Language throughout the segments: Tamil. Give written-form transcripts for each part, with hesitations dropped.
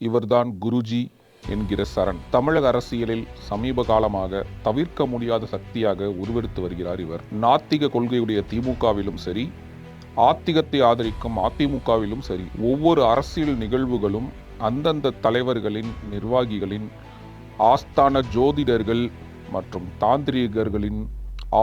இவர்தான் குருஜி என்கிற சரண். தமிழக அரசியலில் சமீப காலமாக தவிர்க்க முடியாத சக்தியாக உருவெடுத்து வருகிறார் இவர். நாத்திக கொள்கையுடைய திமுகவிலும் சரி, ஆத்திகத்தை ஆதரிக்கும் அதிமுகவிலும் சரி, ஒவ்வொரு அரசியல் நிகழ்வுகளும் அந்தந்த தலைவர்களின், நிர்வாகிகளின், ஆஸ்தான ஜோதிடர்கள் மற்றும் தாந்திரிகர்களின்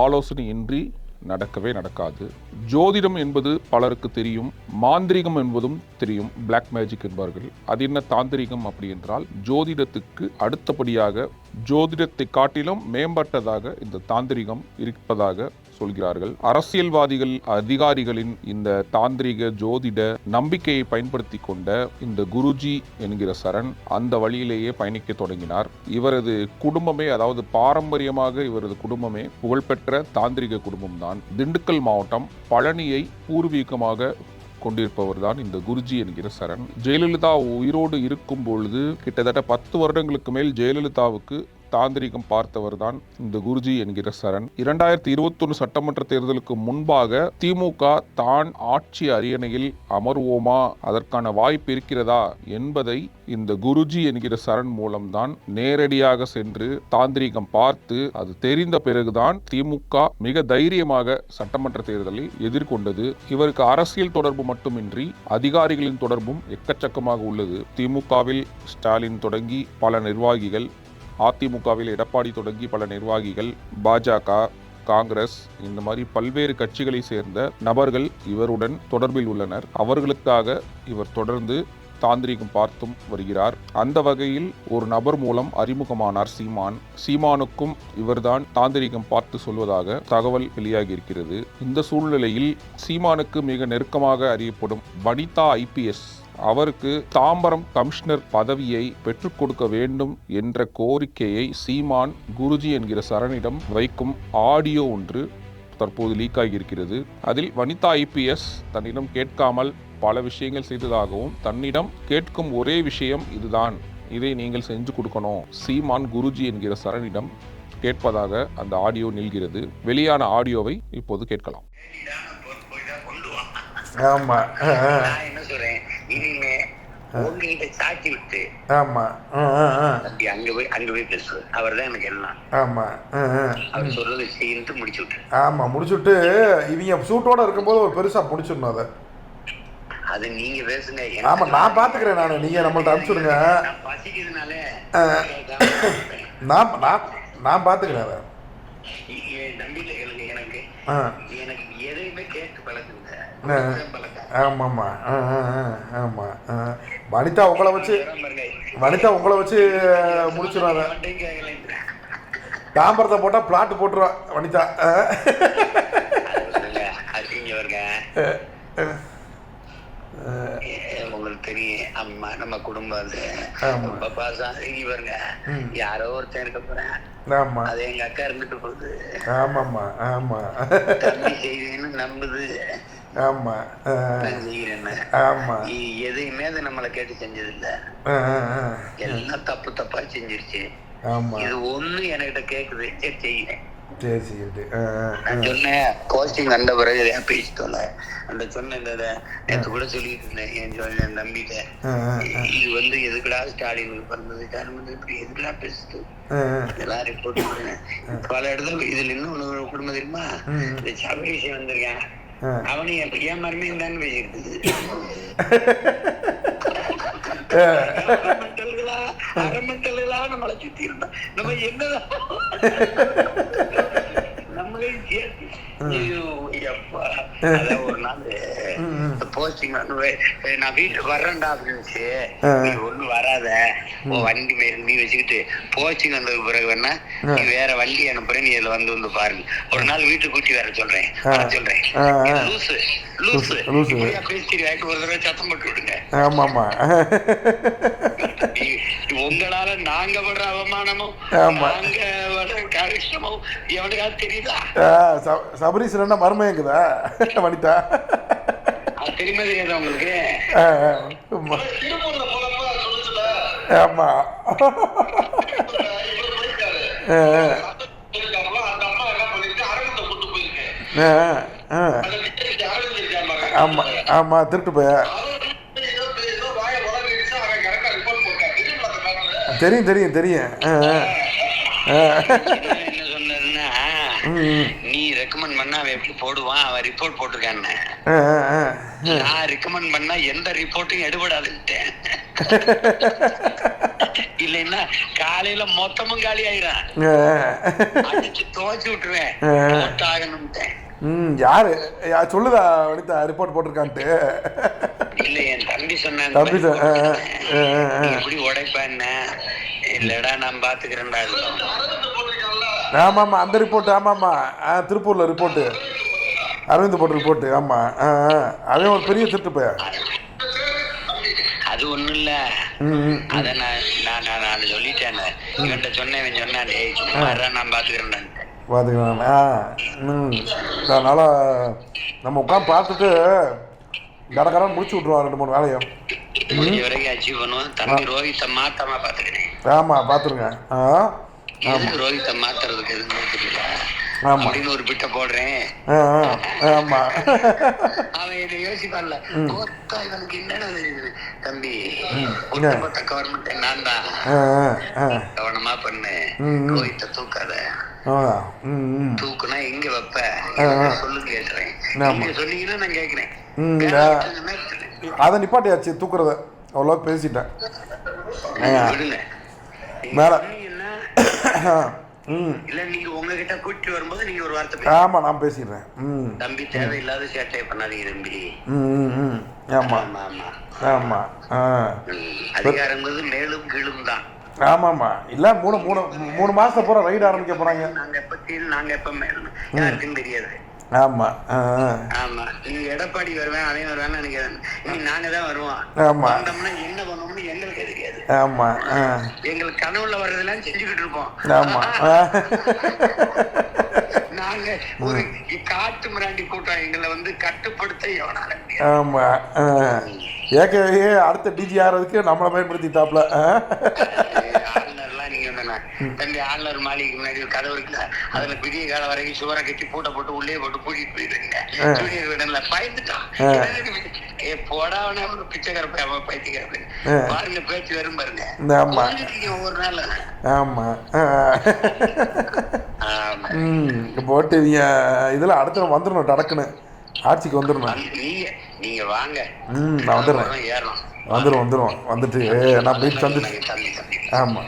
ஆலோசனையின்றி நடக்கவே நடக்காது. ஜோதிடம் என்பது பலருக்கு தெரியும், மாந்திரிகம் என்பதும் தெரியும், பிளாக் மேஜிக் என்பார்கள். அது என்ன தாந்திரிகம் அப்படி என்றால், ஜோதிடத்துக்கு அடுத்தபடியாக, ஜோதிடத்தை காட்டிலும் மேம்பட்டதாக இந்த தாந்திரிகம் இருப்பதாக சொல்கிறார்கள். அரசியல்வாதிகள், அதிகாரிகளின் இந்த தாந்திரிக ஜோதிட நம்பிக்கையை பயன்படுத்தி கொண்ட இந்த குருஜி என்கிற சரண் அந்த வழியிலேயே பயணிக்க தொடங்கினார். இவரது குடும்பமே, அதாவது பாரம்பரியமாக இவரது குடும்பமே புகழ்பெற்ற தாந்திரிக குடும்பம்தான். திண்டுக்கல் மாவட்டம் பழனியை பூர்வீகமாக கொண்டிருப்பவர் தான் இந்த குருஜி என்கிற சரண். ஜெயலலிதா உயிரோடு இருக்கும் பொழுது கிட்டத்தட்ட 10 வருடங்களுக்கு மேல் ஜெயலலிதாவுக்கு தாந்திரிகம் பார்த்தவர் தான் இந்த குருஜி என்கிற சரண். 2021 சட்டமன்ற தேர்தலுக்கு முன்பாக திமுக தான் ஆட்சி அரியணையில் அமர்வோமா, அதற்கான வாய்ப்பு இருக்கிறதா என்பதை இந்த குருஜி என்கிற சரண் மூலம்தான் நேரடியாக சென்று தாந்திரிகம் பார்த்து, அது தெரிந்த பிறகுதான் திமுக மிக தைரியமாக சட்டமன்ற தேர்தலை எதிர்கொண்டது. இவருக்கு அரசியல் தொடர்பு மட்டுமின்றி அதிகாரிகளின் தொடர்பும் எக்கச்சக்கமாக உள்ளது. திமுகவில் ஸ்டாலின் தொடங்கி பல நிர்வாகிகள், அதிமுகவில் எடப்பாடி தொடங்கி பல நிர்வாகிகள், பாஜக, காங்கிரஸ், இந்த மாதிரி பல்வேறு கட்சிகளை சேர்ந்த நபர்கள் இவருடன் தொடர்பில் உள்ளனர். அவர்களுக்காக இவர் தொடர்ந்து தாந்திரிகம் பார்த்தும் வருகிறார். அந்த வகையில் ஒரு நபர் மூலம் அறிமுகமானார் சீமான். சீமானுக்கும் இவர்தான் தாந்திரிகம் பார்த்து சொல்வதாக தகவல் வெளியாகி இருக்கிறது. இந்த சூழ்நிலையில் சீமானுக்கு மிக நெருக்கமாக அறியப்படும் வனிதா IPS அவருக்கு தாம்பரம் கமிஷனர் பதவியை பெற்றுக் கொடுக்க வேண்டும் என்ற கோரிக்கையை சீமான் குருஜி என்கிற சரணிடம் வைக்கும் ஆடியோ ஒன்று தற்போது லீக் ஆகியிருக்கிறது. அதில் வனிதா IPS தன்னிடம் கேட்காமல் பல விஷயங்கள் செய்ததாகவும், தன்னிடம் கேட்கும் ஒரே விஷயம் இதுதான், இதை நீங்கள் செஞ்சு கொடுக்கணும், சீமான் குருஜி என்கிற சரணிடம் கேட்பதாக அந்த ஆடியோ நில்கிறது. வெளியான ஆடியோவை இப்போது கேட்கலாம். ஆமா, என்ன சொல்றேன், இனிமே உங்ககிட்ட சாட்சி விட்டு அங்க போய் பேசுவார். அவர் தான் எனக்கு எல்லாம். ஆமா, அவர் சொல்றது செய்யிட்டு முடிச்சு விட்டு, ஆமா, முடிச்சுட்டு இவங்க சூட்டோட இருக்கும்போது ஒரு பெருசா முடிச்சிடணும். அதை அது நீங்க பேசுங்க. ஆமா, நான் பாத்துக்கிறேன். நானு நீங்க நம்மள்ட்ட அனுப்பிச்சுடுங்க. பசிக்கிறதுனால நான் பாத்துக்கிறேன். அதை நம்பிக்கை எனக்கு எனக்கு எதையுமே கேட்டு பழக்குங்க. ஆமாம்மா, ஆமாம். வனிதா உங்களை வச்சு முடிச்சிடும். தாம்பரத்தை போட்டால் பிளாட் போட்டுருவா வனிதா. உங்களுக்கு தெரியும், அம்மா நம்ம குடும்பம் பாருங்க, யாரோ ஒருத்தன் இருக்க போறேன். அது எங்க அக்கா இருந்துட்டு போகுது. ஆமாம்மா, ஆமா, செய்வேன்னு நம்புது. ஆமா, எதையுமே அது நம்மளை கேட்டு செஞ்சது இல்ல, எல்லாம் தப்பு தப்பா செஞ்சிருச்சு. இது ஒண்ணு என்கிட்ட கேக்குது, செய்யறேன். நான் சொன்னேன், போஸ்டிங் வந்த பிறகு பேசிட்டோம்ல, அந்த சொன்ன நேற்று கூட சொல்லிட்டு இருந்தேன் என் தம்பிட்ட, இது எதுக்குடா ஸ்டாலினுக்கு பிறந்தது, இப்படி எதுக்குடா பேசுது, இதெல்லாம் ரிப்போர்ட் பண்ணுறேன். பல இடத்துல இதுல இன்னும் குடும்பம் தெரியுமா, இந்த சபரீஷன் வந்திருக்கேன், அவனு என் மருமையும் தான் பேசிட்டு அரமண்டலா நம்மளை சுத்தி இருந்தான். நம்ம என்னதான் நம்மளே சேர்த்து ஒரு நாள் போஸ்டிங் நான் வீட்டுக்கு வர்றேன்டா அப்படின்னுச்சு. நீ ஒண்ணு வராத, வண்டி நீ வச்சுக்கிட்டு போஸ்டிங் வந்ததுக்கு பிறகு வேணா நீ வேற வண்டி அனுப்புறேன், நீ இதுல வந்து பாருங்க. ஒரு நாள் வீட்டுக்கு கூட்டி வர சொல்றேன். லூசு லூசு பேசிட்டு ஒரு தடவை சத்தம் போட்டு விடுங்க. ஆமாமா, உங்களால நாங்க படுற அவமானமும் நாங்க படுற கஷ்டமும் எவனுக்காவது தெரியுதா? சபரீஷ் என்ன மர்மயங்குதா வனிதா? தெரியுமா தெரியாதா உங்களுக்கு? ஆமா, ஆமா ஆமா திருட்டு போய தெரியும் தெரியும் தெரியும். என்ன சொன்னா, நீ ரெக்கமெண்ட் பண்ணா அவன் எப்படி போடுவான், அவன் ரிப்போர்ட் போட்டிருக்கான்னு. நான் ரெக்கமெண்ட் பண்ணா எந்த ரிப்போர்ட்டும் எடுபடாதுன்ட்டேன். இல்லைன்னா காலையில மொத்தமும் காலி ஆயிடும், அடிச்சு துவச்சு விட்டுருவேன், போட்டாகணும்ட்டேன். யாரு சொல்லுதா வனிதா ரிப்போர்ட் போட்டிருக்கான்ட்டு? இல்ல என் தம்பி சொன்னான், எப்படி உடைப்பான்னு. இல்லடா நான் பாத்துக்கிறேன்டா. ஆமா ஆமா அந்த ரிப்போர்ட், ஆமா ஆமா திருப்பூர்ல ரிப்போர்ட்டு, அரவிந்த் போட்ட ரிப்போர்ட்டு. ஆமா அதே ஒரு பெரிய திட்டு போய். அது ஒண்ணும் இல்ல, அத நான் சொல்லிட்டேன். இவன்ட்ட சொன்னேன், சொன்னான் நான் பாத்துக்கிறேன் பாத்துக்கிறேன். அதனால நம்ம உட்காந்து பார்த்துட்டு கடற்கரை முடிச்சு விட்ருவோம் 2-3 வேலையும். வரைக்கும் அச்சீவ் பண்ணுவோம். தம்பி ரோஹித்தை மாத்தாம பாத்துக்கிறேன். ஆமா பாத்துருங்க. ரோஹித்தை மாத்துறதுக்கு எதுவும் தெரியல அப்படின்னு ஒரு பிட்ட போடுறேன். ஆமா அவன் என்ன யோசிப்பான்ல, இவனுக்கு என்னென்ன தெரியுது தம்பி, ஒட்டுமொத்த கவர்மெண்ட் நான் தான், கவனமா பண்ணு, ரோஹித்தை தூக்காத, தூக்குனா எங்க வைப்ப சொல்லு கேட்டுறேன். நீங்க சொன்னீங்கன்னா நான் கேட்கிறேன். அதை நிப்பாட்டியாச்சு தூக்குறத, அவ்வளோ பேசிட்டேன். விடுங்க மேல இல்ல, நீங்க உங்ககிட்ட கூட்டிட்டு வரும்போது நீங்க ஒரு வார்த்தை. ஆமா நான் பேசிடுறேன். தம்பி தேவையில்லாத சேட்டை பண்ணாதீங்க தம்பி. ஆமா ஆமா அதிகாரங்கிறது மேலும் கீழும் தான். ஆமாமா இல்ல 3 மாசம் பூரா ரைடு ஆரம்பிக்க போறாங்க. நாங்க எப்ப மேலும் யாருக்கும் தெரியாது. ஆமா ஆமா நீங்க எடப்பாடி வருவேன் அதே வருவேன்னு நினைக்கிறேன். நாங்க தான் வருவோம். வந்தோம்னா என்ன பண்ணுவோம்னு எங்களுக்கு தெரியாது. ஆமா எங்களுக்கு கனவுல வர்றதெல்லாம் செஞ்சுக்கிட்டு இருப்போம். ஆமா நாங்க ஒரு காட்டு மிராண்டி கூட்டம், எங்களை வந்து கட்டுப்படுத்த எவனால. ஆமா ஏற்கனவே அடுத்த டிஜி ஆறதுக்கு நம்மளை பயன்படுத்திட்டாப்ல. தம்பி ஆளுநர் மாளிகைக்கு முன்னாடி ஒரு கதவு இருக்குல்ல, அதுல விடிய காலம் வரைக்கும் சுவரை கட்டி பூட்டை போட்டு உள்ளே போட்டு கூட்டிட்டு போயிருங்க. ஜூனியர் விடல பயந்துட்டான். போடாவனே ஒரு பிச்சைக்கார பைத்தியக்கார பாருங்க, பேச்சு வரும் பாருங்க ஒவ்வொரு நாள். ஆமா போட்டு இதுல அடுத்த வந்துடணும், டடக்குன்னு ஆட்சிக்கு வந்துடணும். நீங்க வாங்க, நான் வந்துடுறேன். வந்துடும் வந்துட்டு நான் போய் சந்திச்சு. ஆமா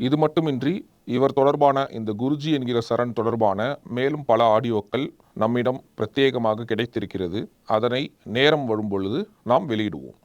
இது மட்டுமின்றி இவர் தொடர்பான இந்த குருஜி என்கிற சரண் தொடர்பான மேலும் பல ஆடியோக்கள் நம்மிடம் பிரத்யேகமாக கிடைத்திருக்கிறது. அதனை நேரம் வரும் பொழுது நாம் வெளியிடுவோம்.